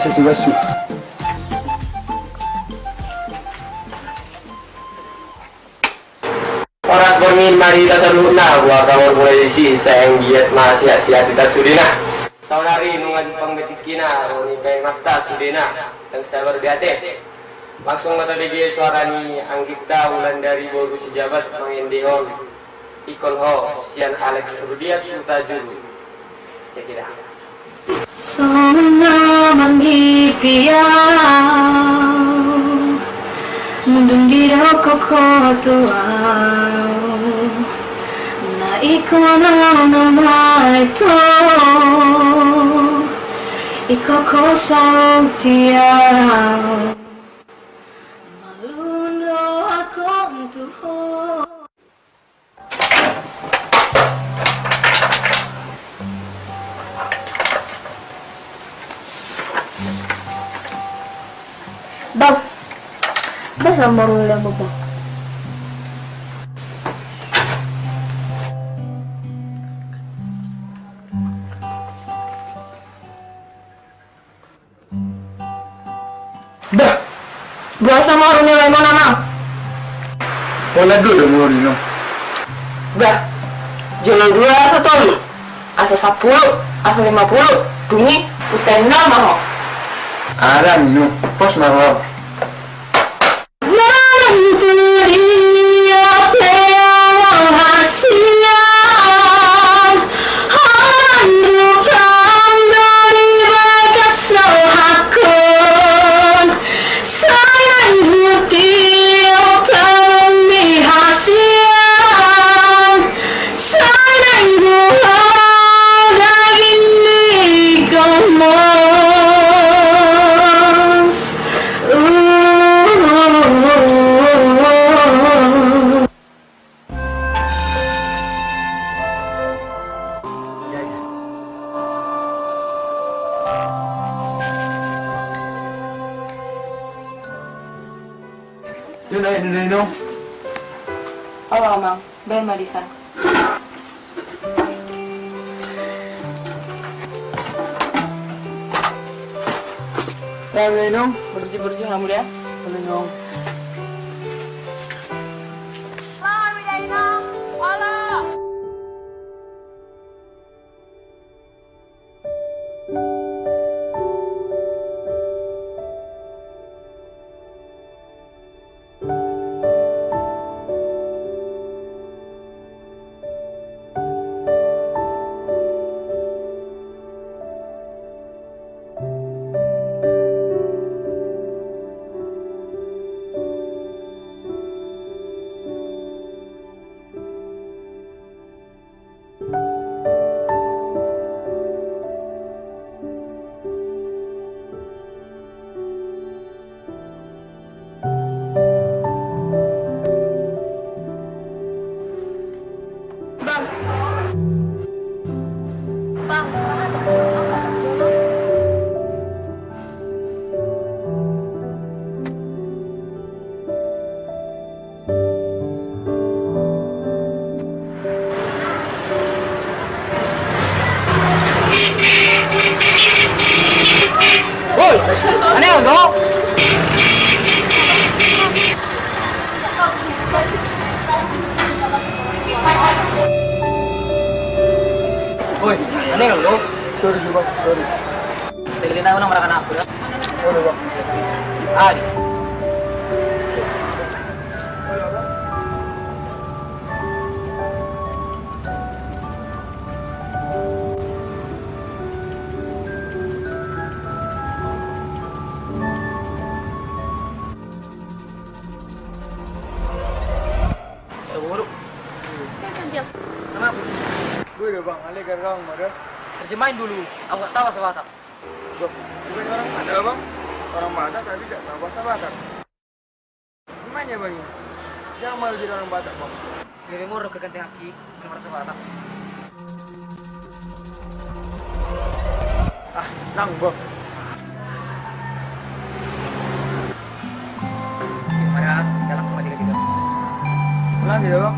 bisa juga su. Oras bermin mari kita saluna gua kamar mulai si sayang giat masih asia kita sudina. Saudari nunggu Jepang betikina roni kayak mata sudina yang sabar biate. Langsung kata DG suara ni anggita ulan dari boru sejabat mengindihon ikon ho sian Alex Rudiat Tutajulu. Cek it out. Sona manghipiaw Mundong giroko tuaw Na ikaw na naman ito Ikaw ko sa tiyaw Malundo akong tuhod Bang, basa marunong mo ba? Dah, Basa marunong mo na. wala dulu mo rin no. Bah, jangan 2 asa tol, asa 10, asa 50, dungi putih nama ho. Arang no, pos marwar. Yun ay no. Oo, Mang. Ben Marisa. Sabi no, Bersih-bersih kamu ya. ano no. Woi, aneh dong. Woi, aneh dong. Sorry bang, sorry. Sige na ako ng marakan ako. Ano bang? Adi. Sama aku. Gue udah bang, alih kan orang mana? Terjemahin dulu. Aku nggak tahu bahasa Batak. Bang, bukan orang mana bang? Orang mana tapi tidak tahu bahasa Batak. Gimana bang ini? Jangan malu jadi orang Batak bang. Dia ngurus ke kanteng kaki yang bahasa Batak. Ah, nang bang. Gimana? Saya langsung aja ketiga. Pulang tidak bang?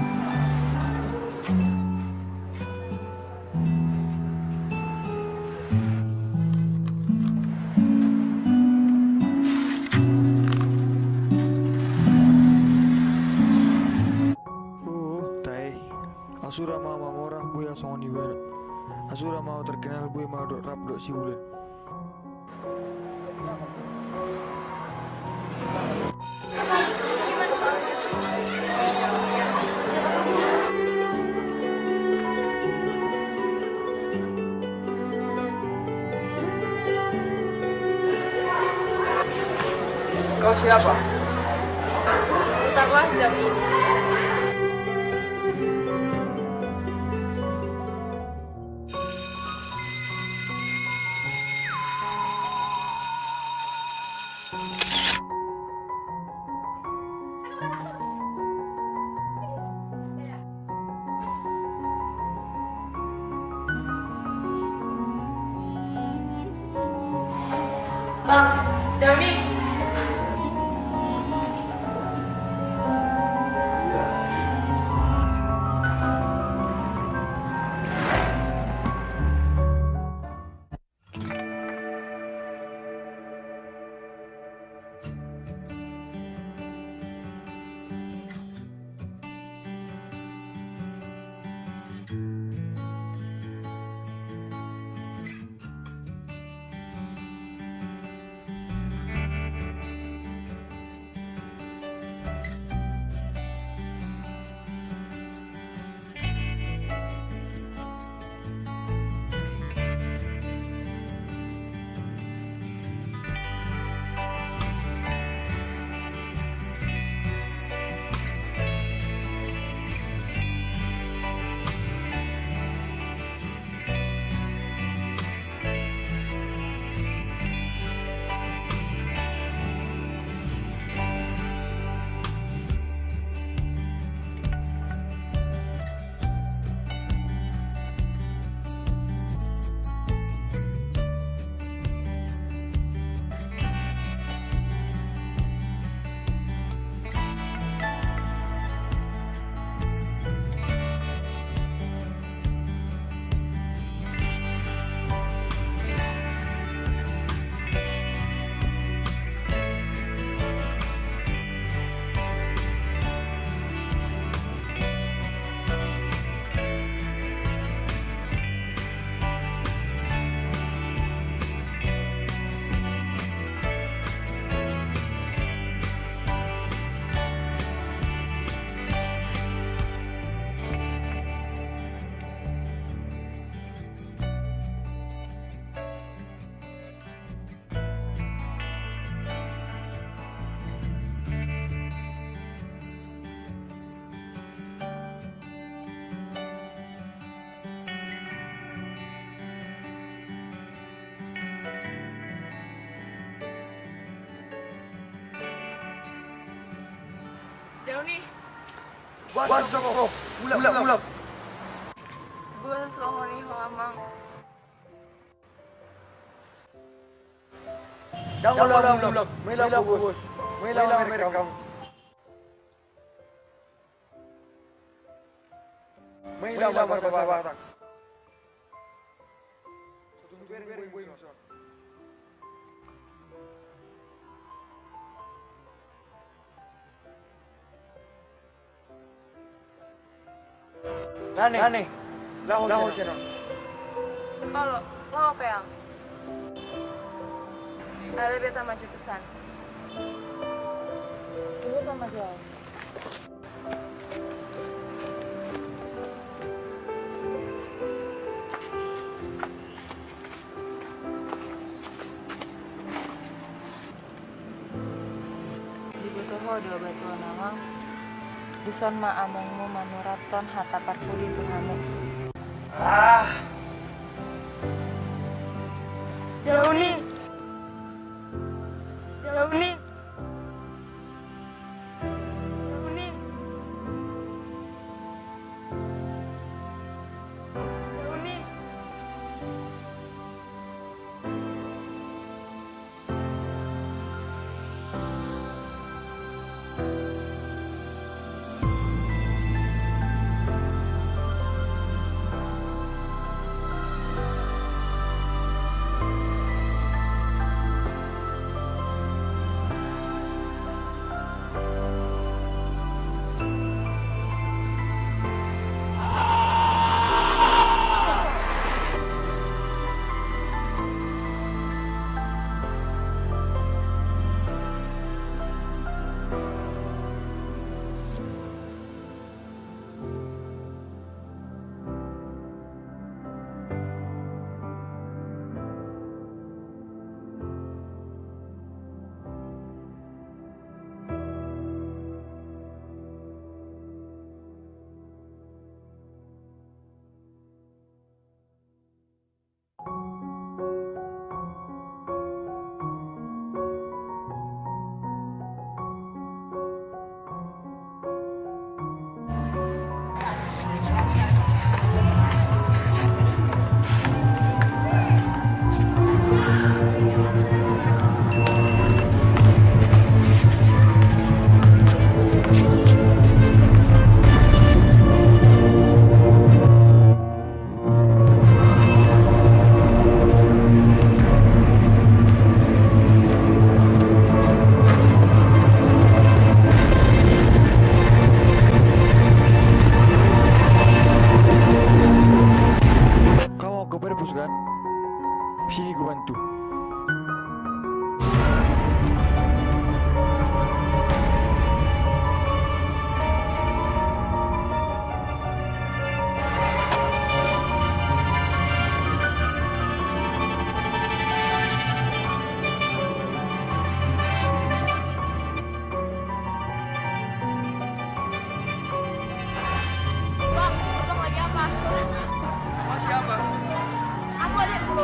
Asura mama morah buya songoni bana. Asura mau terkenal buya mau dok rap dok si ulen. Kau siapa? Bentarlah jam ini. Bang, Dauni. Dauni. Wasoko, ulap. Buat songoni hamang. Dalam, mela bos, mela Amerika. Mela bahasa Batak. Nane, laho sino. Kalau lo apa yang? Ada beta maju tusan. Dulu kan maju. Di butuh do batuan nawang. Dison ma amongmu manuraton hata parkuli tuhamu. Dauni. Dauni. Dauni. Dauni.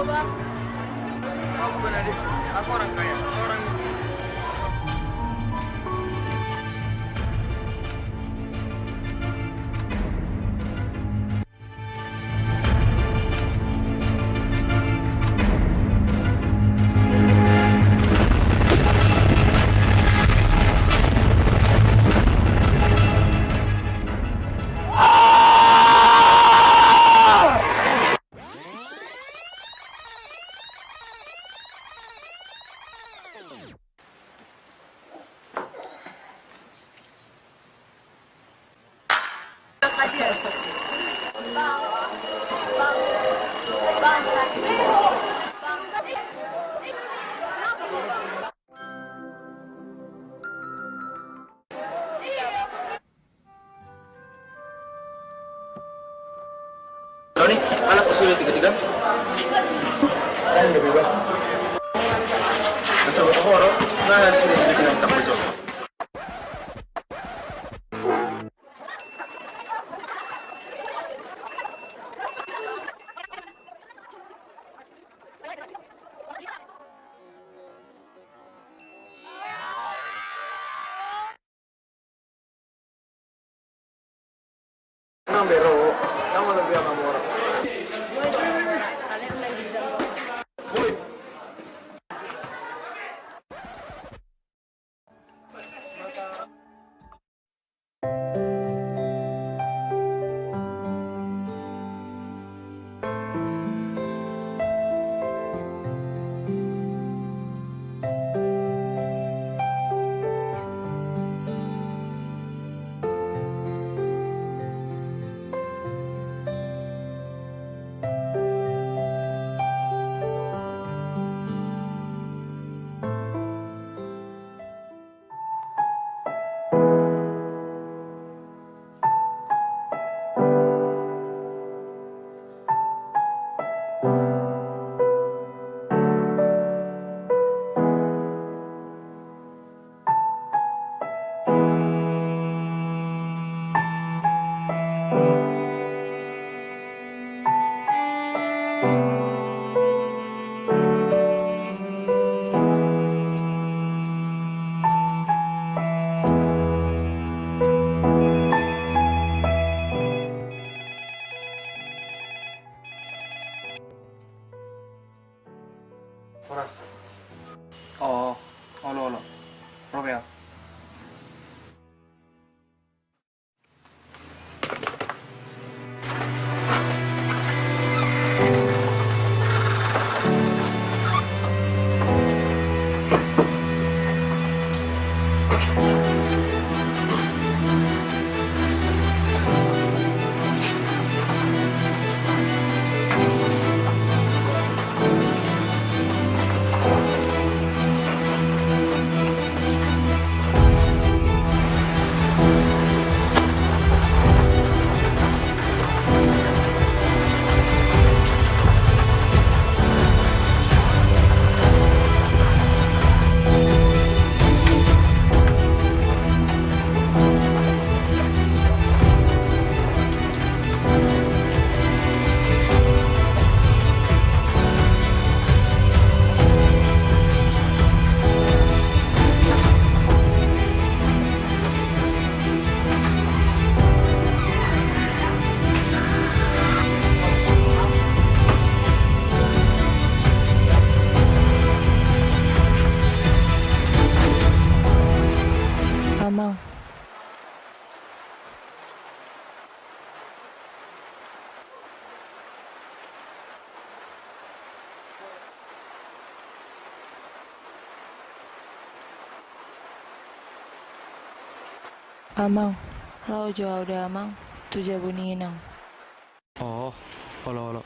Bang. Aku bukan adik, aku orang kaya, kau orang miskin. Roni, anak usul tiga-tiga. Kan lebih baik. Masa berhoro, nah sudah tiga-tiga tak besok. Nang bero, kamu lebih sama orang. Horas. Oh, olo. Robea. Amang. Amang, lau jauh dah amang, tuja bunyi nang. Oh, olo.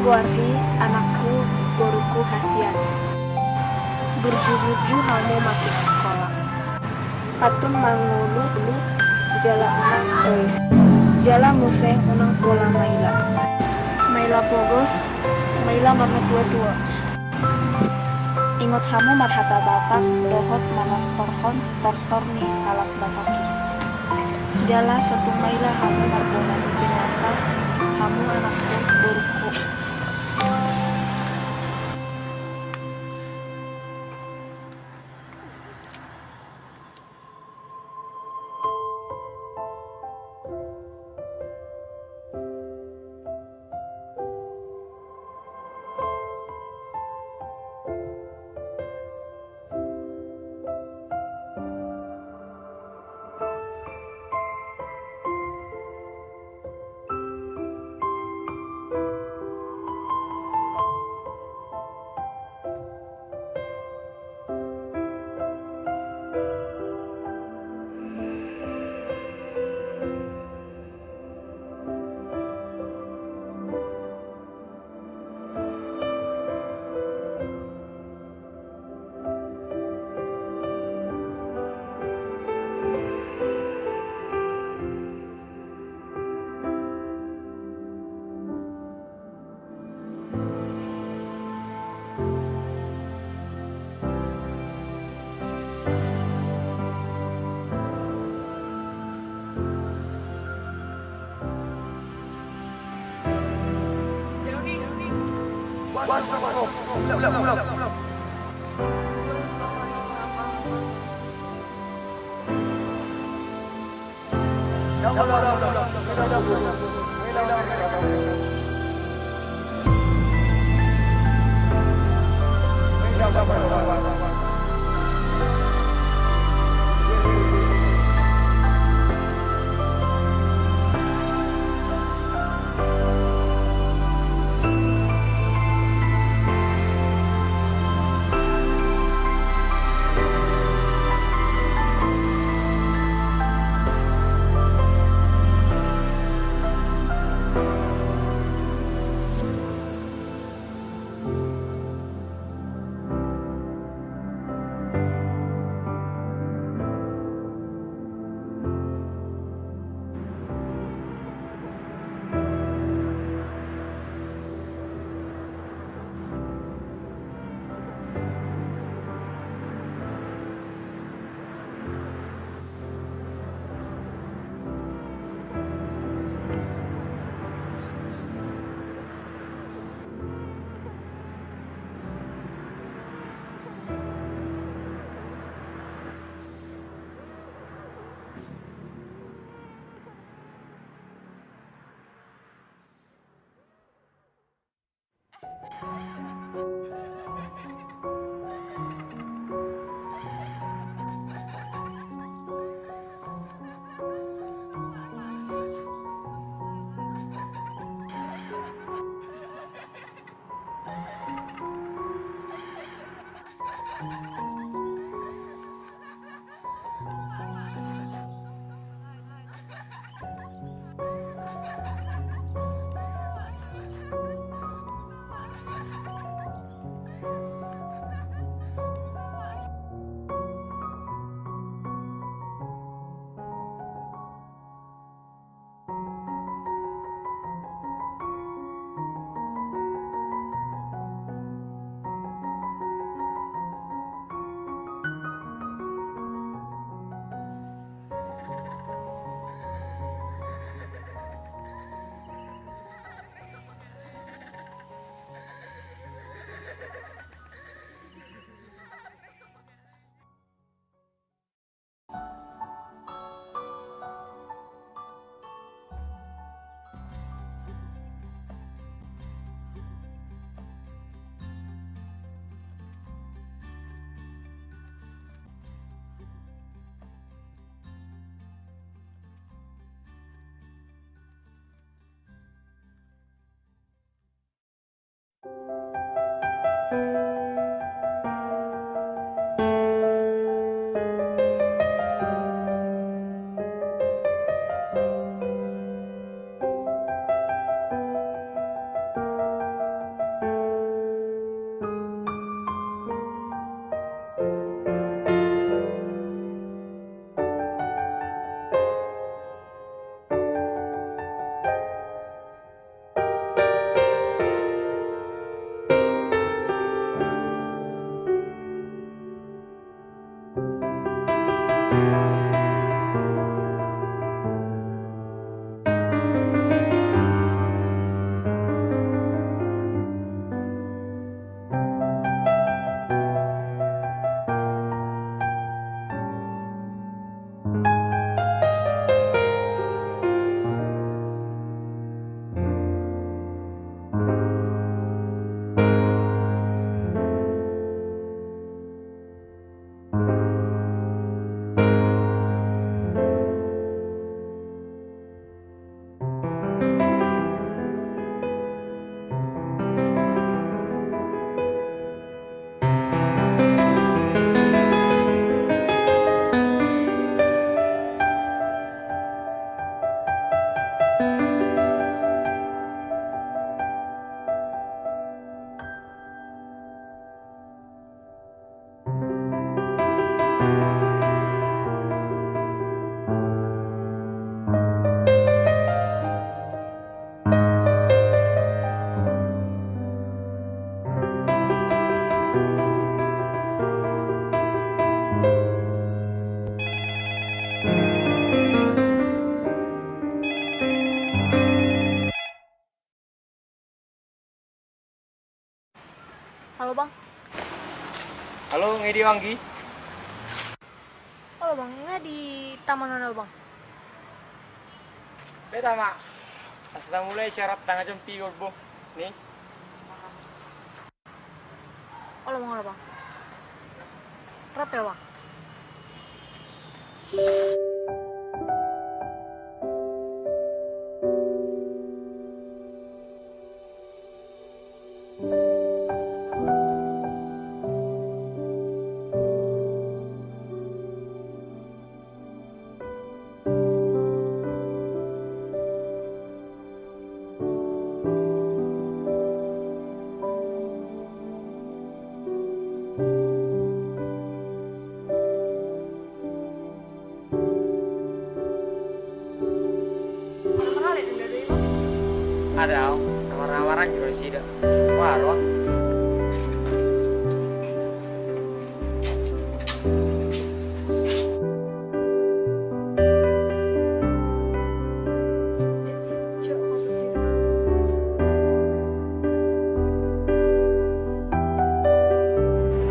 Warhi anakku boruku hasian. Burju-burju hamu masuk sekolah. Patun mangulu lu jala unang tois. Jala museng unang bola maila. Maila bogos, maila mama tua-tua. Ingot hamu marhata bapak, dohot manat torhon, tortor ni halak bataki. Jala suatu maila hamu marbona ni binasa, hamu anakku boruku. di Wanggi? Oh bang, nggak di taman mana bang? Beta mak. Sudah mulai syarat tangga jempi bu. Nih. Oh bang. Rapel bang. Ada, nawar-nawaran juga sih dah. Wah, roh.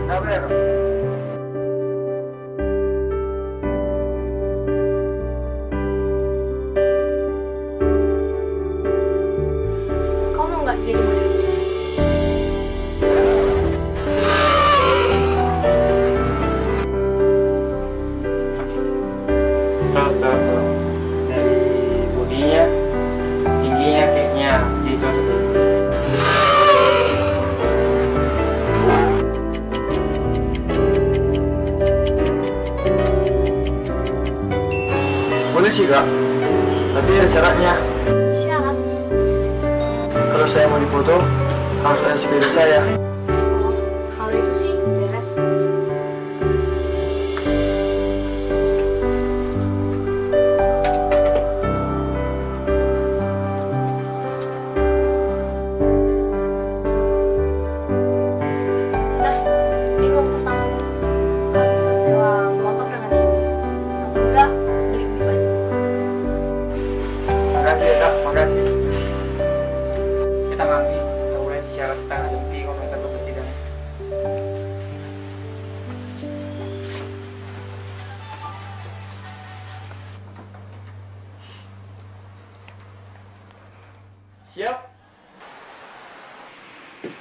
Kenapa ya, Kak? Kau mau nggak jadi model? Tuh. Dari bodinya, tingginya kayaknya di cocok. Boleh sih, Kak. Tapi ada syaratnya. Syarat. Kalau saya mau dipoto, harus ada sepeda saya. Oh, kalau itu sih beres. Nah, ini uang pertamamu. Kau bisa sewa motor dengan ini. Atau enggak, beli baju. Makasih ya, Kak. Makasih. Kita Wanggi. Kita mulai syarat tangga jempi kalau kita dapat tidak. Siap?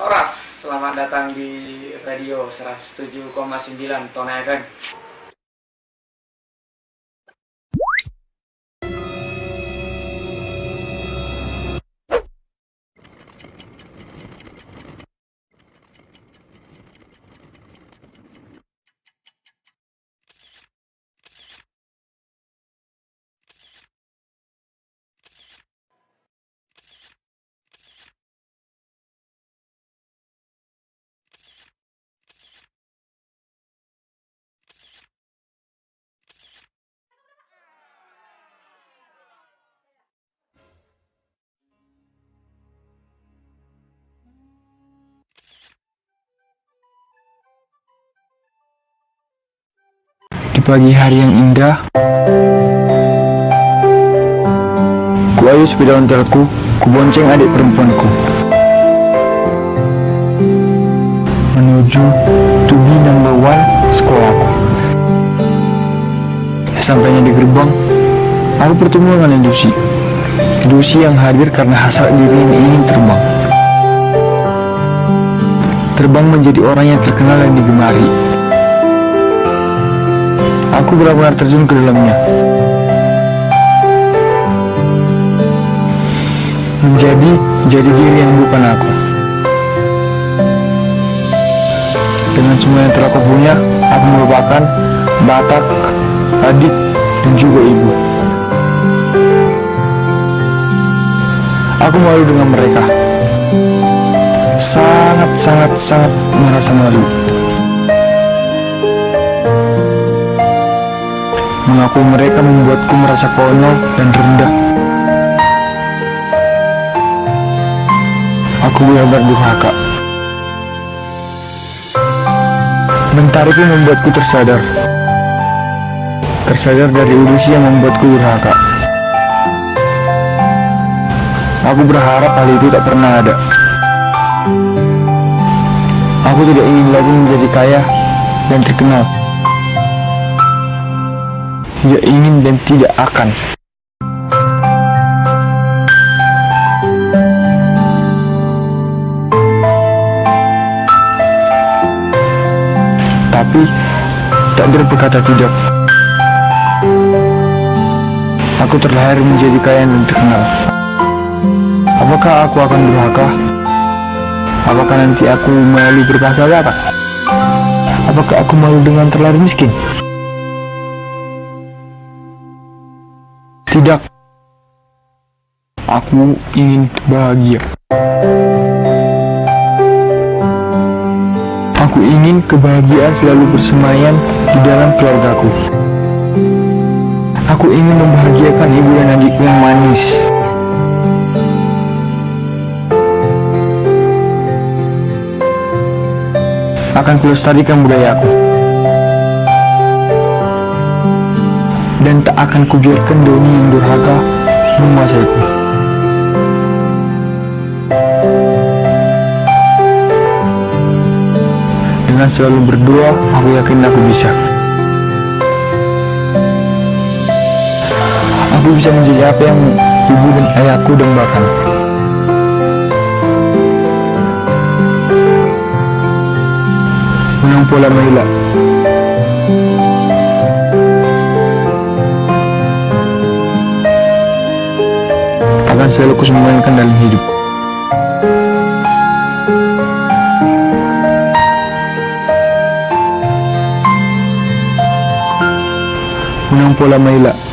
Oras, selamat datang di radio 107,9 Tona FM. Di pagi hari yang indah, kuayuh sepeda ontelku, kubonceng adik perempuanku menuju tubi number 1 sekolahku. Sesampainya di gerbang, aku bertemu dengan Lucy. Lucy yang hadir karena hasrat dirinya ingin terbang. Terbang menjadi orang yang terkenal dan digemari. Aku benar-benar terjun ke dalamnya. Menjadi jati diri yang bukan aku. Dengan semua yang telah aku punya, aku melupakan Batak, adik, dan juga ibu. Aku malu dengan mereka. Sangat merasa malu. Mengakui mereka membuatku merasa konyol dan rendah. Aku benar-benar durhaka. Bentar itu membuatku tersadar. Tersadar dari ilusi yang membuatku durhaka. Aku berharap hal itu tak pernah ada. Aku tidak ingin lagi menjadi kaya dan terkenal. Tidak ingin dan tidak akan. Tapi takdir berkata tidak. Aku terlahir menjadi kaya dan terkenal. Apakah aku akan durhaka? Apakah nanti aku malu berpasrah? Apakah aku malu dengan terlahir miskin? Tidak. Aku ingin bahagia. Aku ingin kebahagiaan selalu bersemayam di dalam keluargaku. Aku ingin membahagiakan ibu dan adikku yang manis. Akan kulestarikan budayaku. Dan tak akan kubiarkan doni yang durhaka menguasaiku. Dengan selalu berdoa, aku yakin aku bisa. Aku bisa menjadi apa yang ibu dan ayahku dambakan. Menang pola Maila. Akan selalu kusemangatkan dalam hidup. Menang pola Maila.